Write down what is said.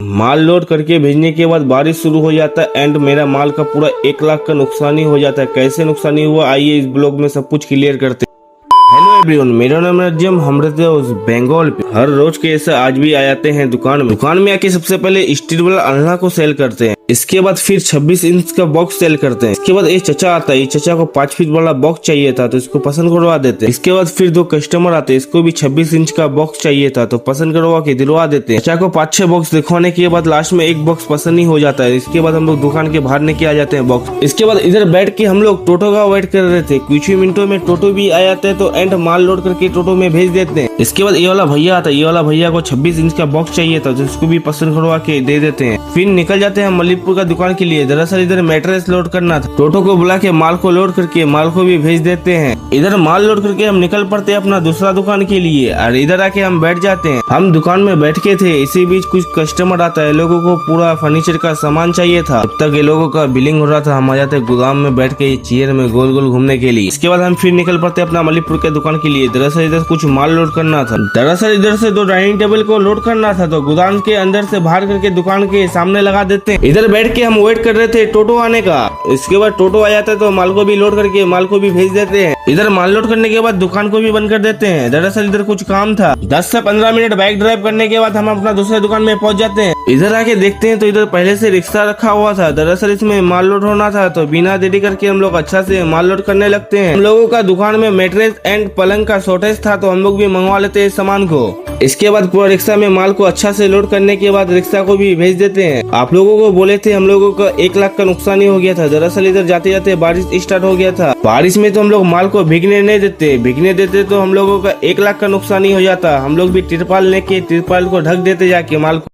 माल load करके भेजने के बाद बारिश शुरू हो जाता है एंड मेरा माल का पूरा 1 लाख का नुकसानी हो जाता है। कैसे नुकसानी हुआ आइए इस ब्लॉग में सब कुछ क्लियर करते हैं। हेलो एवरीवन, मेरा नाम है रज्जम। हम रहते हैं उस बंगाल पे। हर रोज के ऐसे आज भी आ जाते हैं दुकान में आके सबसे पहले स्टील वाला अल्लाह को सेल करते हैं। इसके बाद फिर 26 इंच का बॉक्स सेल करते हैं। इसके बाद एक चचा आता है, चचा को 5 फीट वाला बॉक्स चाहिए था तो इसको पसंद करवा देते हैं। इसके बाद फिर 2 कस्टमर आते हैं, इसको भी 26 इंच का बॉक्स चाहिए था तो पसंद करवा के दिलवा देते हैं। चचा को 5-6 बॉक्स दिखवाने के बाद लास्ट में एक बॉक्स पसंद नहीं हो जाता है। इसके बाद हम लोग दुकान के बाहर लेके आ जाते हैं बॉक्स। इसके बाद इधर बैठ के हम लोग टोटो का वेट कर रहे थे। कुछ ही मिनटों में टोटो भी आ जाते हैं तो एंड माल लोड करके टोटो में भेज देते हैं। इसके बाद ये वाला भैया आता है, ये वाला भैया को 26 इंच का बॉक्स चाहिए था तो इसको भी पसंद करवा के दे देते हैं। फिर निकल जाते हैं मलिकपुर का दुकान के लिए। दरअसल इधर मैट्रेस लोड करना था। टोटो को बुला के माल को लोड करके माल को भी भेज देते हैं। इधर माल लोड करके हम निकल पड़ते हैं अपना दूसरा दुकान के लिए और इधर आके हम बैठ जाते हैं। हम दुकान में बैठ के थे, इसी बीच कुछ कस्टमर आता है। लोगों को पूरा फर्नीचर का सामान चाहिए था। तब तक ये लोगों का बिलिंग हो रहा था। हम आ जाते गोदाम में बैठ के चेयर में गोल गोल घूमने के लिए। इसके बाद हम फिर निकल पड़ते अपना मलिकपुर के दुकान के लिए। दरअसल इधर कुछ माल लोड करना था। दरअसल इधर से 2 डाइनिंग टेबल को लोड करना था तो गोदाम के अंदर से बाहर करके दुकान के सामने लगा देते हैं। इधर बैठ के हम वेट कर रहे थे टोटो आने का। इसके बाद टोटो आ जाता है तो माल को भी लोड करके माल को भी भेज देते हैं। इधर माल लोड करने के बाद दुकान को भी बंद कर देते हैं। दरअसल इधर कुछ काम था। 10 से 15 मिनट बाइक ड्राइव करने के बाद हम अपना दूसरे दुकान में पहुंच जाते हैं। इधर आके देखते हैं तो इधर पहले से रिक्शा रखा हुआ था। दरअसल इसमें माल लोड होना था तो बिना देरी करके हम लोग अच्छा से माल लोड करने लगते हैं। हम लोगों का दुकान में मैट्रेस एंड पलंग का शॉर्टेज था तो हम लोग भी मंगवा लेते हैं सामान को। इसके बाद पूरा रिक्शा में माल को अच्छा से लोड करने के बाद रिक्शा को भी भेज देते हैं। आप लोगों को बोले थे हम लोगों का 1 लाख का नुकसान हो गया था। दरअसल इधर जाते जाते बारिश स्टार्ट हो गया था। बारिश में तो हम लोग माल को भीगने नहीं देते। भीगने देते तो हम लोगों का 1 लाख का नुकसान हो जाता। हम लोग भी तिरपाल लेके तिरपाल को ढक देते जाके माल को।